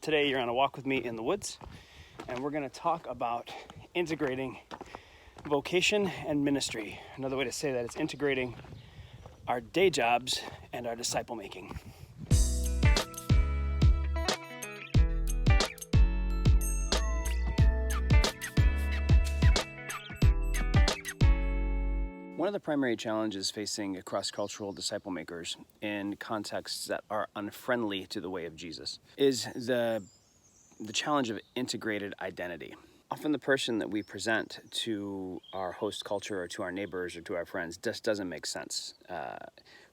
Today you're on a walk with me in the woods, and we're going to talk about integrating vocation and ministry. Another way to say that is integrating our day jobs and our disciple making. One of the primary challenges facing cross-cultural disciple makers in contexts that are unfriendly to the way of Jesus is the challenge of integrated identity. Often the person that we present to our host culture or to our neighbors or to our friends just doesn't make sense.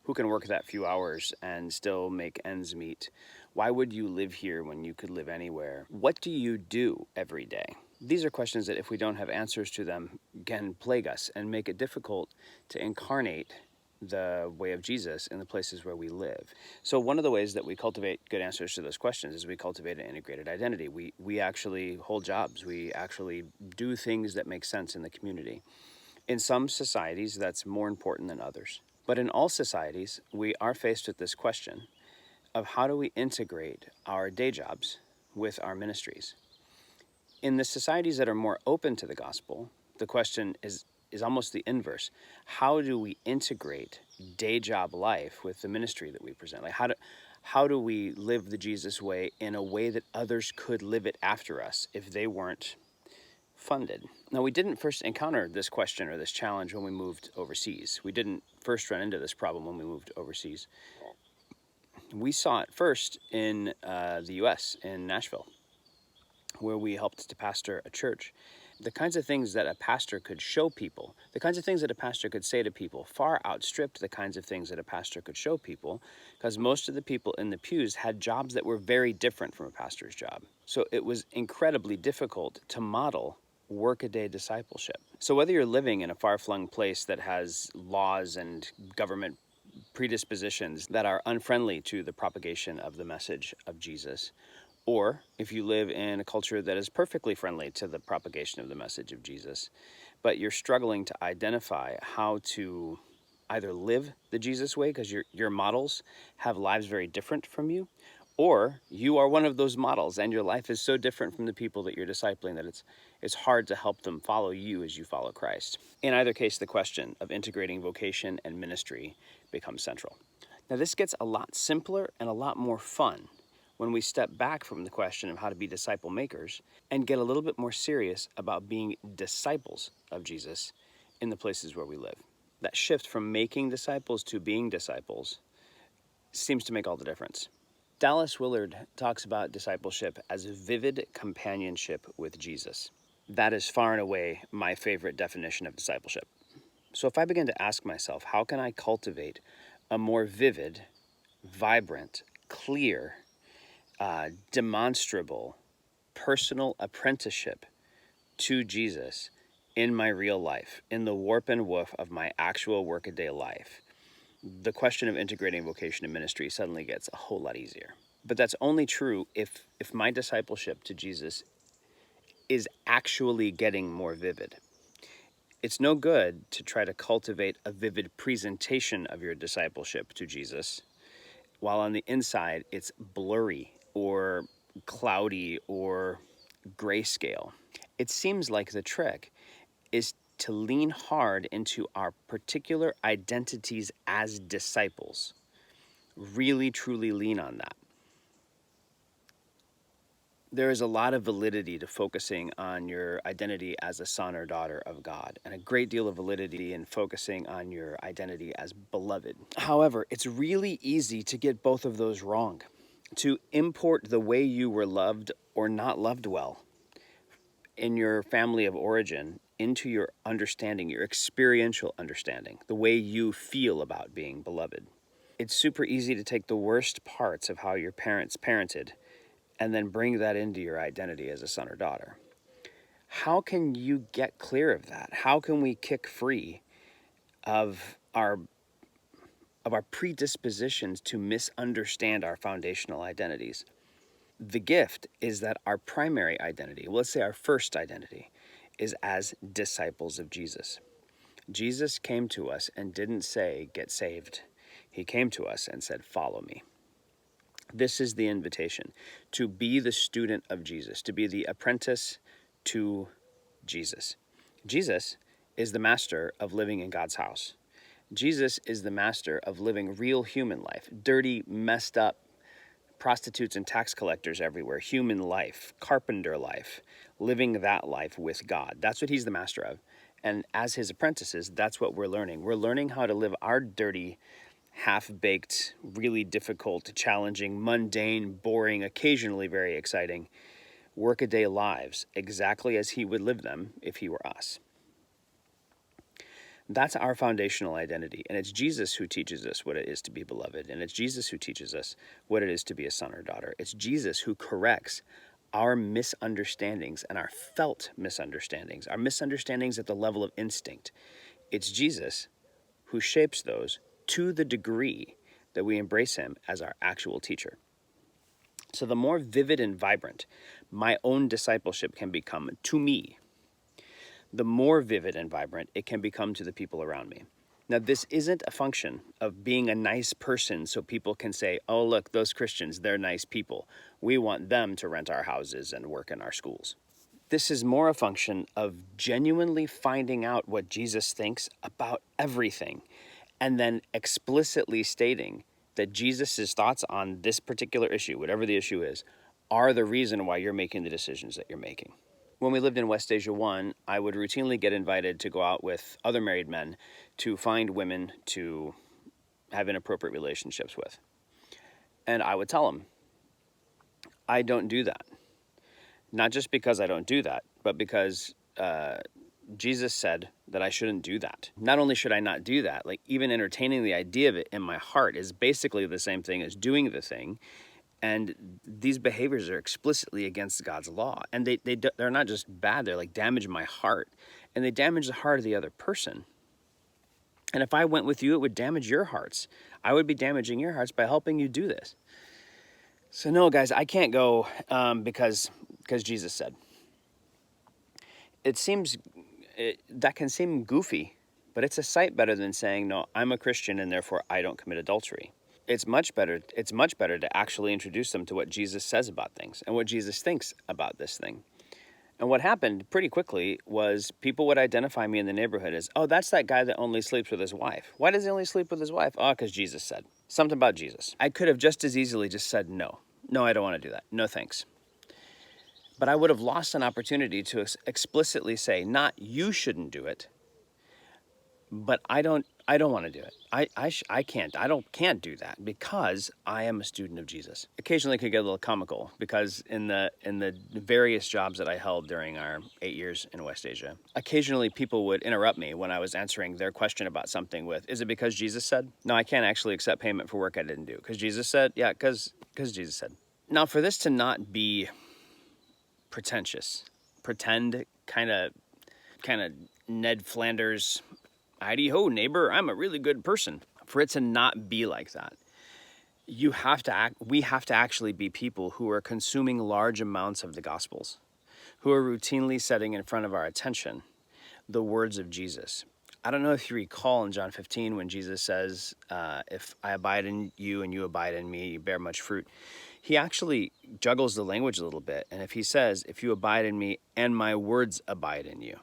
Who can work that few hours and still make ends meet? Why would you live here when you could live anywhere? What do you do every day? These are questions that if we don't have answers to them can plague us and make it difficult to incarnate the way of Jesus in the places where we live. So one of the ways that we cultivate good answers to those questions is we cultivate an integrated identity. We actually hold jobs. We actually do things that make sense in the community. In some societies, that's more important than others. But in all societies, we are faced with this question of how do we integrate our day jobs with our ministries. In the societies that are more open to the gospel, the question is almost the inverse. How do we integrate day job life with the ministry that we present? Like how do we live the Jesus way in a way that others could live it after us if they weren't funded? Now, we didn't first encounter this question or this challenge when we moved overseas. We didn't first run into this problem when we moved overseas. We saw it first in the U.S., in Nashville, where we helped to pastor a church. The kinds of things that a pastor could show people, the kinds of things that a pastor could say to people far outstripped the kinds of things that a pastor could show people, because most of the people in the pews had jobs that were very different from a pastor's job. So it was incredibly difficult to model workaday discipleship. So whether you're living in a far-flung place that has laws and government predispositions that are unfriendly to the propagation of the message of Jesus, or if you live in a culture that is perfectly friendly to the propagation of the message of Jesus, but you're struggling to identify how to either live the Jesus way because your models have lives very different from you, or you are one of those models and your life is so different from the people that you're discipling that it's hard to help them follow you as you follow Christ. In either case, the question of integrating vocation and ministry becomes central. Now, this gets a lot simpler and a lot more fun when we step back from the question of how to be disciple makers and get a little bit more serious about being disciples of Jesus in the places where we live. That shift from making disciples to being disciples seems to make all the difference. Dallas Willard talks about discipleship as vivid companionship with Jesus. That is far and away my favorite definition of discipleship. So if I begin to ask myself, how can I cultivate a more vivid, vibrant, clear, demonstrable, personal apprenticeship to Jesus in my real life, in the warp and woof of my actual workaday life, the question of integrating vocation and ministry suddenly gets a whole lot easier. But that's only true if my discipleship to Jesus is actually getting more vivid. It's no good to try to cultivate a vivid presentation of your discipleship to Jesus while on the inside it's blurry or cloudy or grayscale. It seems like the trick is to lean hard into our particular identities as disciples. Really, truly lean on that. There is a lot of validity to focusing on your identity as a son or daughter of God, and a great deal of validity in focusing on your identity as beloved. However, it's really easy to get both of those wrong, to import the way you were loved or not loved well in your family of origin into your understanding, your experiential understanding, the way you feel about being beloved. It's super easy to take the worst parts of how your parents parented and then bring that into your identity as a son or daughter. How can you get clear of that? How can we kick free of our predispositions to misunderstand our foundational identities? The gift is that our primary identity, let's say our first identity, is as disciples of Jesus. Jesus came to us and didn't say, get saved. He came to us and said, follow me. This is the invitation, to be the student of Jesus, to be the apprentice to Jesus. Jesus is the master of living in God's house. Jesus is the master of living real human life, dirty, messed up, prostitutes and tax collectors everywhere, human life, carpenter life, living that life with God. That's what he's the master of. And as his apprentices, that's what we're learning. We're learning how to live our dirty, half-baked, really difficult, challenging, mundane, boring, occasionally very exciting, workaday lives exactly as he would live them if he were us. That's our foundational identity, and it's Jesus who teaches us what it is to be beloved, and it's Jesus who teaches us what it is to be a son or daughter. It's Jesus who corrects our misunderstandings and our felt misunderstandings, our misunderstandings at the level of instinct. It's Jesus who shapes those to the degree that we embrace him as our actual teacher. So the more vivid and vibrant my own discipleship can become to me, the more vivid and vibrant it can become to the people around me. Now, this isn't a function of being a nice person so people can say, oh, look, those Christians, they're nice people. We want them to rent our houses and work in our schools. This is more a function of genuinely finding out what Jesus thinks about everything and then explicitly stating that Jesus' thoughts on this particular issue, whatever the issue is, are the reason why you're making the decisions that you're making. When we lived in West Asia 1, I would routinely get invited to go out with other married men to find women to have inappropriate relationships with. And I would tell them, I don't do that. Not just because I don't do that, but because Jesus said that I shouldn't do that. Not only should I not do that, like even entertaining the idea of it in my heart is basically the same thing as doing the thing. And these behaviors are explicitly against God's law. And they're not just bad, they're like damage my heart. And they damage the heart of the other person. And if I went with you, it would damage your hearts. I would be damaging your hearts by helping you do this. So no, guys, I can't go because Jesus said. That can seem goofy, but it's a sight better than saying, no, I'm a Christian and therefore I don't commit adultery. It's much better to actually introduce them to what Jesus says about things and what Jesus thinks about this thing. And what happened pretty quickly was people would identify me in the neighborhood as, oh, that's that guy that only sleeps with his wife. Why does he only sleep with his wife? Oh, because Jesus said. Something about Jesus. I could have just as easily just said no. No, I don't want to do that. No, thanks. But I would have lost an opportunity to explicitly say, not you shouldn't do it, but I don't want to do it. I can't do that because I am a student of Jesus. Occasionally it could get a little comical because in the various jobs that I held during our 8 years in West Asia, occasionally people would interrupt me when I was answering their question about something with, is it because Jesus said? No, I can't actually accept payment for work I didn't do. Because Jesus said? Yeah, because Jesus said. Now for this to not be pretentious, pretend kind of Ned Flanders, Heidi-ho, neighbor, I'm a really good person. For it to not be like that, we have to actually be people who are consuming large amounts of the Gospels, who are routinely setting in front of our attention the words of Jesus. I don't know if you recall in John 15 when Jesus says, if I abide in you and you abide in me, you bear much fruit. He actually juggles the language a little bit. And if he says, if you abide in me and my words abide in you,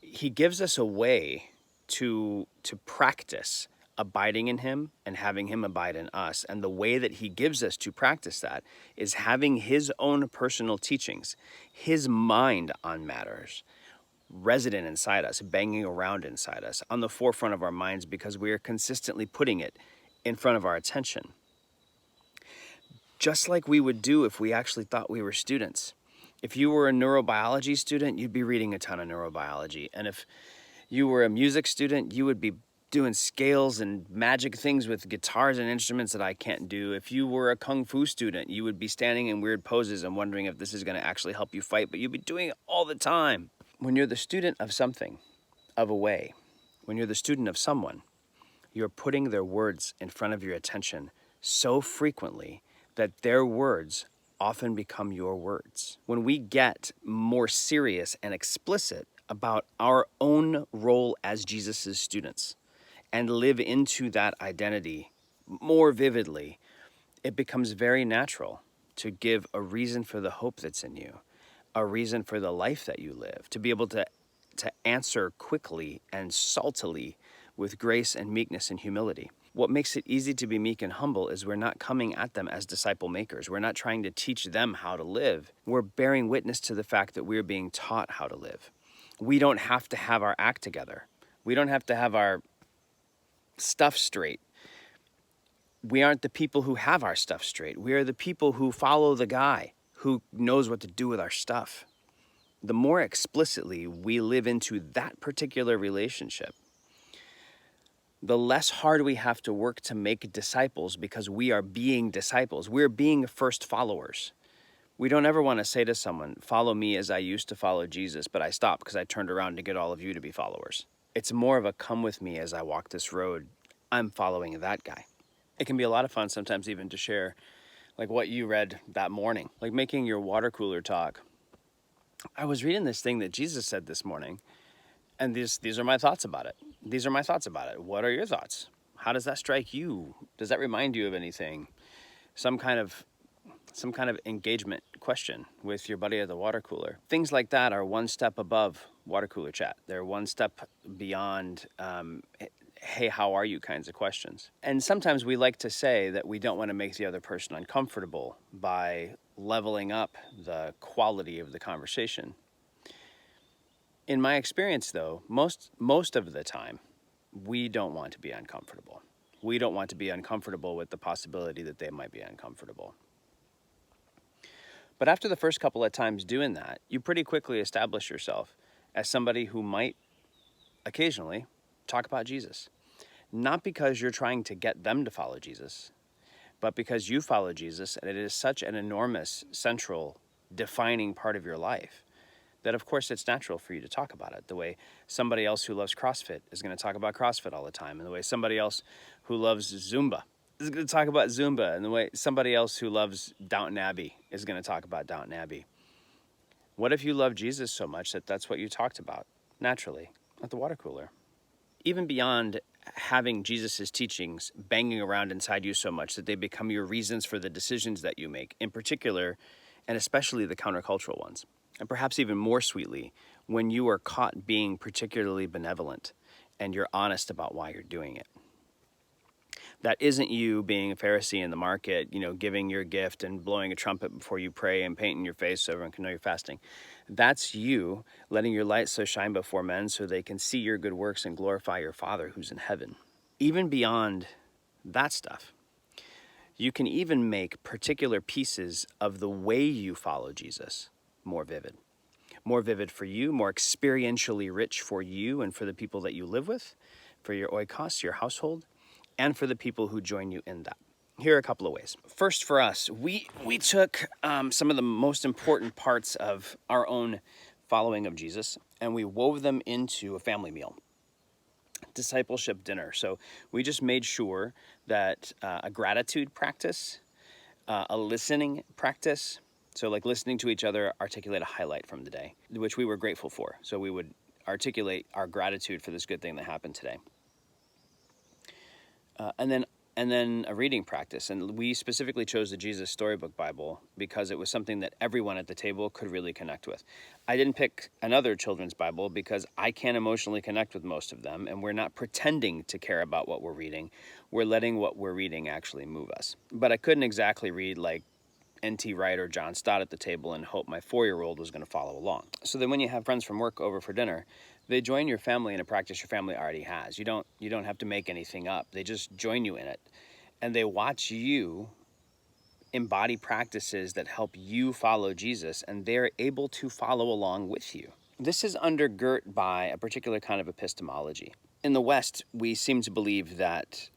he gives us a way to practice abiding in him and having him abide in us. And the way that he gives us to practice that is having his own personal teachings, his mind on matters, resident inside us, banging around inside us, on the forefront of our minds because we are consistently putting it in front of our attention. Just like we would do if we actually thought we were students. If you were a neurobiology student, you'd be reading a ton of neurobiology. And if you were a music student, you would be doing scales and magic things with guitars and instruments that I can't do. If you were a kung fu student, you would be standing in weird poses and wondering if this is going to actually help you fight, but you'd be doing it all the time. When you're the student of something, of a way, when you're the student of someone, you're putting their words in front of your attention so frequently that their words often become your words. When we get more serious and explicit about our own role as Jesus' students and live into that identity more vividly, it becomes very natural to give a reason for the hope that's in you, a reason for the life that you live, to be able to answer quickly and saltily with grace and meekness and humility. What makes it easy to be meek and humble is we're not coming at them as disciple makers. We're not trying to teach them how to live. We're bearing witness to the fact that we're being taught how to live. We don't have to have our act together. We don't have to have our stuff straight. We aren't the people who have our stuff straight. We are the people who follow the guy who knows what to do with our stuff. The more explicitly we live into that particular relationship, the less hard we have to work to make disciples, because we are being disciples. We're being first followers. We don't ever want to say to someone, follow me as I used to follow Jesus, but I stopped because I turned around to get all of you to be followers. It's more of a come with me as I walk this road. I'm following that guy. It can be a lot of fun sometimes even to share like what you read that morning, like making your water cooler talk. I was reading this thing that Jesus said this morning, and these are my thoughts about it. These are my thoughts about it. What are your thoughts? How does that strike you? Does that remind you of anything? Some kind of engagement question with your buddy at the water cooler. Things like that are one step above water cooler chat. They're one step beyond, hey, how are you kinds of questions. And sometimes we like to say that we don't want to make the other person uncomfortable by leveling up the quality of the conversation. In my experience, though, most of the time, we don't want to be uncomfortable. We don't want to be uncomfortable with the possibility that they might be uncomfortable. But after the first couple of times doing that, you pretty quickly establish yourself as somebody who might occasionally talk about Jesus. Not because you're trying to get them to follow Jesus, but because you follow Jesus, and it is such an enormous, central, defining part of your life that of course it's natural for you to talk about it. The way somebody else who loves CrossFit is going to talk about CrossFit all the time, and the way somebody else who loves Zumba is going to talk about Zumba, and the way somebody else who loves Downton Abbey is going to talk about Downton Abbey. What if you love Jesus so much that that's what you talked about naturally at the water cooler? Even beyond having Jesus's teachings banging around inside you so much that they become your reasons for the decisions that you make, in particular, and especially the countercultural ones. And perhaps even more sweetly, when you are caught being particularly benevolent and you're honest about why you're doing it. That isn't you being a Pharisee in the market, giving your gift and blowing a trumpet before you pray and painting your face so everyone can know you're fasting. That's you letting your light so shine before men so they can see your good works and glorify your Father who's in heaven. Even beyond that stuff, you can even make particular pieces of the way you follow Jesus more vivid. More vivid for you, more experientially rich for you and for the people that you live with, for your oikos, your household, and for the people who join you in that. Here are a couple of ways. First, for us, we took some of the most important parts of our own following of Jesus, and we wove them into a family meal, discipleship dinner. So we just made sure that a gratitude practice, a listening practice, so like listening to each other articulate a highlight from the day, which we were grateful for. So we would articulate our gratitude for this good thing that happened today. And then a reading practice. And we specifically chose the Jesus Storybook Bible because it was something that everyone at the table could really connect with. I didn't pick another children's Bible because I can't emotionally connect with most of them, and we're not pretending to care about what we're reading. We're letting what we're reading actually move us. But I couldn't exactly read like N.T. Wright or John Stott at the table and hope my 4-year-old was going to follow along. So then when you have friends from work over for dinner, they join your family in a practice your family already has. You don't have to make anything up. They just join you in it. And they watch you embody practices that help you follow Jesus, and they're able to follow along with you. This is undergirt by a particular kind of epistemology. In the West, we seem to believe that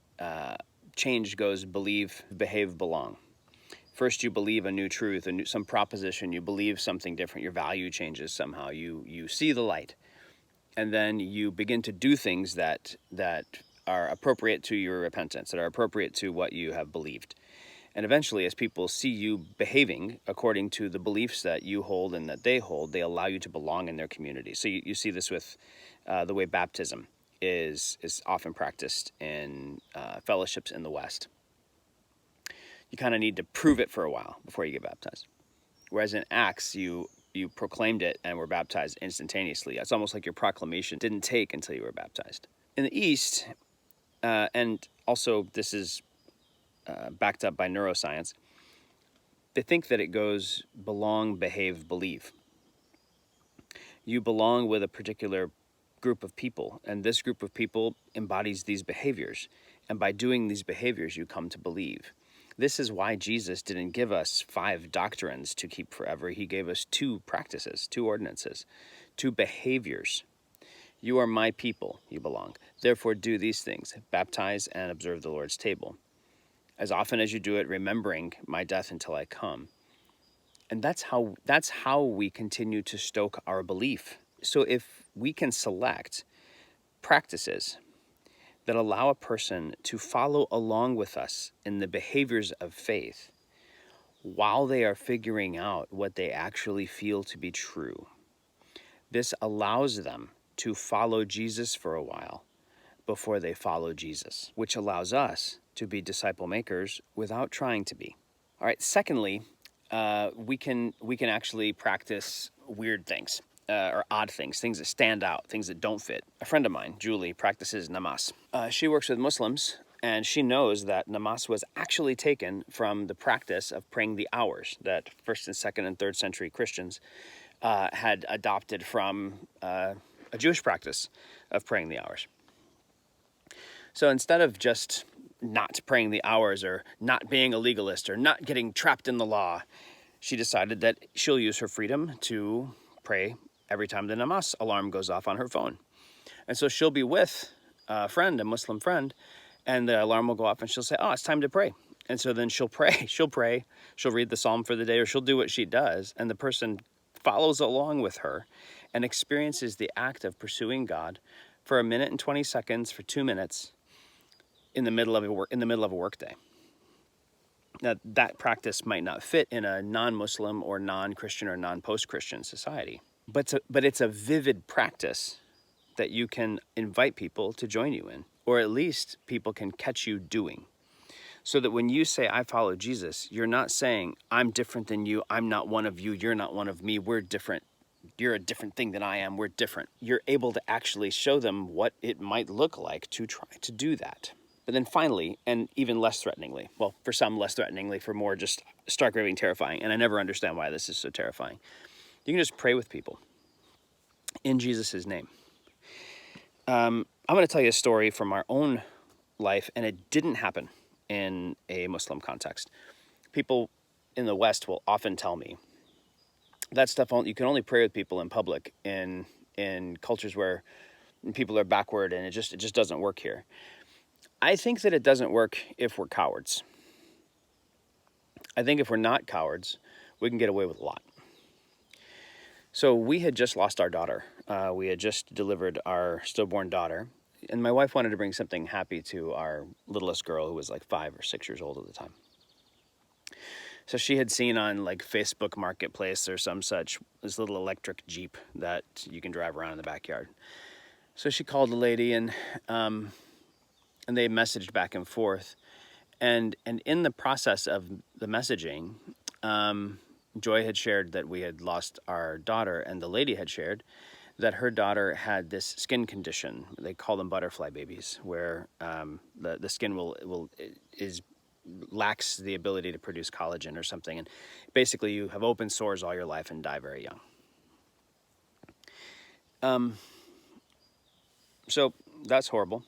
change goes believe, behave, belong. First, you believe a new truth, some proposition. You believe something different. Your value changes somehow. You see the light. And then you begin to do things that are appropriate to your repentance, that are appropriate to what you have believed. And eventually, as people see you behaving according to the beliefs that you hold and that they hold, they allow you to belong in their community. So you see this with the way baptism is often practiced in fellowships in the West. You kind of need to prove it for a while before you get baptized. Whereas in Acts, you proclaimed it and were baptized instantaneously. It's almost like your proclamation didn't take until you were baptized. In the East, and also this is backed up by neuroscience, they think that it goes belong, behave, believe. You belong with a particular group of people, and this group of people embodies these behaviors. And by doing these behaviors, you come to believe. This is why Jesus didn't give us 5 doctrines to keep forever. He gave us 2 practices, 2 ordinances, 2 behaviors. You are my people, you belong. Therefore do these things, baptize and observe the Lord's table. As often as you do it, remembering my death until I come. And that's how we continue to stoke our belief. So if we can select practices that allow a person to follow along with us in the behaviors of faith while they are figuring out what they actually feel to be true, this allows them to follow Jesus for a while before they follow Jesus, which allows us to be disciple makers without trying to be. All right, secondly, we can actually practice weird things or odd things, things that stand out, things that don't fit. A friend of mine, Julie, practices namaz. She works with Muslims, and she knows that namaz was actually taken from the practice of praying the hours that 1st and 2nd and 3rd century Christians had adopted from a Jewish practice of praying the hours. So instead of just not praying the hours or not being a legalist or not getting trapped in the law, she decided that she'll use her freedom to pray every time the namaz alarm goes off on her phone. And so she'll be with a friend, a Muslim friend, and the alarm will go off and she'll say, oh, it's time to pray. And so then she'll pray, she'll read the psalm for the day, or she'll do what she does. And the person follows along with her and experiences the act of pursuing God for 1 minute and 20 seconds, for 2 minutes in the middle of a workday. Now, that practice might not fit in a non-Muslim or non-Christian or non-post-Christian society, but it's a vivid practice that you can invite people to join you in, or at least people can catch you doing. So that when you say, I follow Jesus, you're not saying, I'm different than you, I'm not one of you, you're not one of me, we're different. You're a different thing than I am, we're different. You're able to actually show them what it might look like to try to do that. But then finally, and even less threateningly, well, for some less threateningly, for more just stark raving terrifying, and I never understand why this is so terrifying, you can just pray with people in Jesus' name. I'm going to tell you a story from our own life, and it didn't happen in a Muslim context. People in the West will often tell me that stuff, you can only pray with people in public in cultures where people are backward, and it just doesn't work here. I think that it doesn't work if we're cowards. I think if we're not cowards, we can get away with a lot. So we had just lost our daughter. We had just delivered our stillborn daughter. And my wife wanted to bring something happy to our littlest girl, who was like 5 or 6 years old at the time. So she had seen on like Facebook Marketplace or some such, this little electric Jeep that you can drive around in the backyard. So she called the lady, and they messaged back and forth. And in the process of the messaging, Joy had shared that we had lost our daughter, and the lady had shared that her daughter had this skin condition. They call them butterfly babies, where the skin lacks the ability to produce collagen or something. And basically you have open sores all your life and die very young. So that's horrible.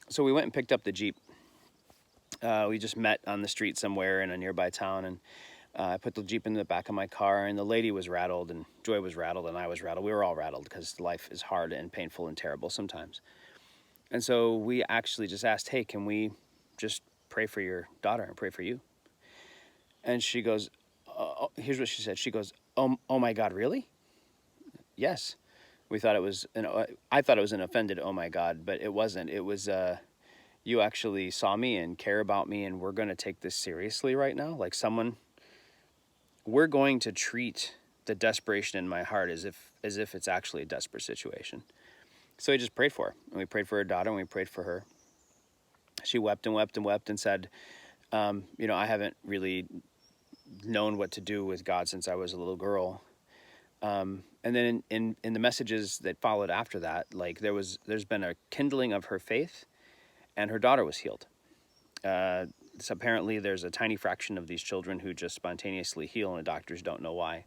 So we went and picked up the Jeep. We just met on the street somewhere in a nearby town, and I put the Jeep in the back of my car, and the lady was rattled, and Joy was rattled, and I was rattled. We were all rattled because life is hard and painful and terrible sometimes. And so we actually just asked, hey, can we just pray for your daughter and pray for you? And she goes, here's what she said. She goes, oh my God, really? Yes. I thought it was an offended, oh my God, but it wasn't. It was, you actually saw me and care about me, and we're going to take this seriously right now. Like we're going to treat the desperation in my heart as if it's actually a desperate situation. So we just prayed for her, and we prayed for her daughter, and we prayed for her. She wept and wept and wept and said, I haven't really known what to do with God since I was a little girl. And then in the messages that followed after that, like there's been a kindling of her faith, and her daughter was healed. So apparently there's a tiny fraction of these children who just spontaneously heal, and the doctors don't know why.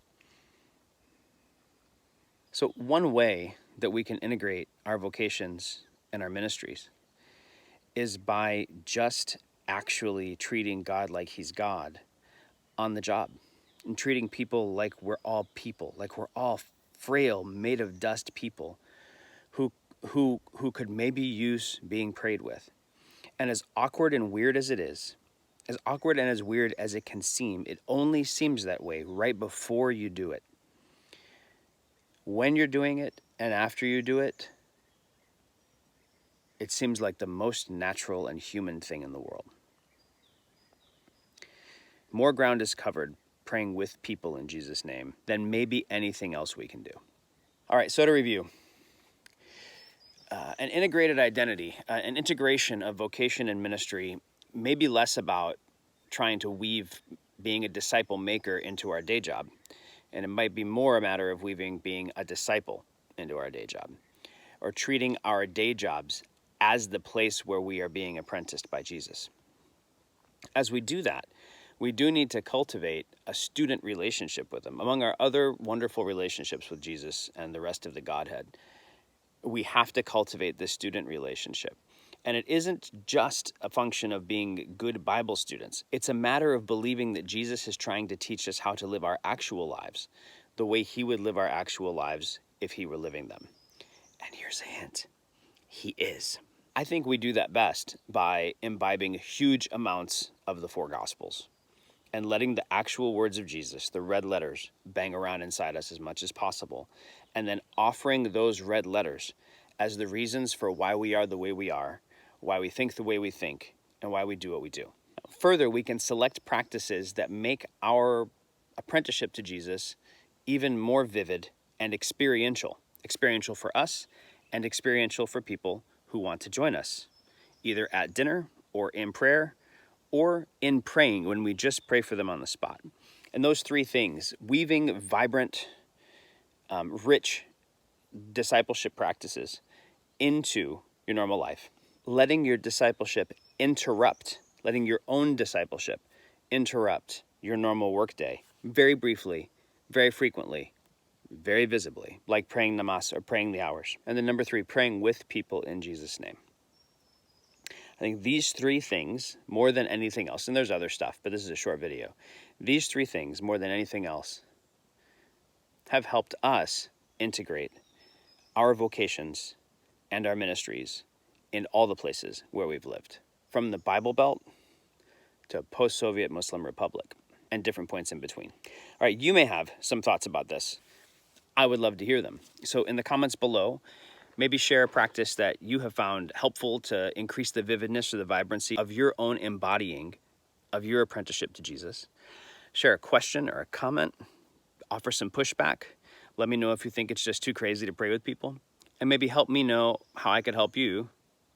So one way that we can integrate our vocations and our ministries is by just actually treating God like he's God on the job, and treating people like we're all people, like we're all frail, made of dust people who could maybe use being prayed with. And as awkward and weird as it is, as awkward and as weird as it can seem, it only seems that way right before you do it. When you're doing it and after you do it, it seems like the most natural and human thing in the world. More ground is covered praying with people in Jesus' name than maybe anything else we can do. All right, so to review, an integrated identity, an integration of vocation and ministry may be less about trying to weave being a disciple maker into our day job, and it might be more a matter of weaving being a disciple into our day job, or treating our day jobs as the place where we are being apprenticed by Jesus. As we do that, we do need to cultivate a student relationship with him. Among our other wonderful relationships with Jesus and the rest of the Godhead, we have to cultivate this student relationship. And it isn't just a function of being good Bible students. It's a matter of believing that Jesus is trying to teach us how to live our actual lives, the way he would live our actual lives if he were living them. And here's a hint. He is. I think we do that best by imbibing huge amounts of the four Gospels and letting the actual words of Jesus, the red letters, bang around inside us as much as possible, and then offering those red letters as the reasons for why we are the way we are, why we think the way we think, and why we do what we do. Further, we can select practices that make our apprenticeship to Jesus even more vivid and experiential for us and experiential for people who want to join us, either at dinner or in prayer or in praying when we just pray for them on the spot. And those three things, weaving vibrant, rich discipleship practices into your normal life, letting your own discipleship interrupt your normal workday, very briefly, very frequently, very visibly, like praying namas or praying the hours. And then number 3, praying with people in Jesus' name. I think these three things, more than anything else, and there's other stuff, but this is a short video, these three things, more than anything else, have helped us integrate our vocations and our ministries in all the places where we've lived, from the Bible Belt to post-Soviet Muslim Republic and different points in between. All right, you may have some thoughts about this. I would love to hear them. So in the comments below, maybe share a practice that you have found helpful to increase the vividness or the vibrancy of your own embodying of your apprenticeship to Jesus. Share a question or a comment. Offer some pushback. Let me know if you think it's just too crazy to pray with people. And maybe help me know how I could help you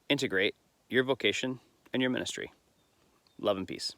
integrate your vocation and your ministry. Love and peace.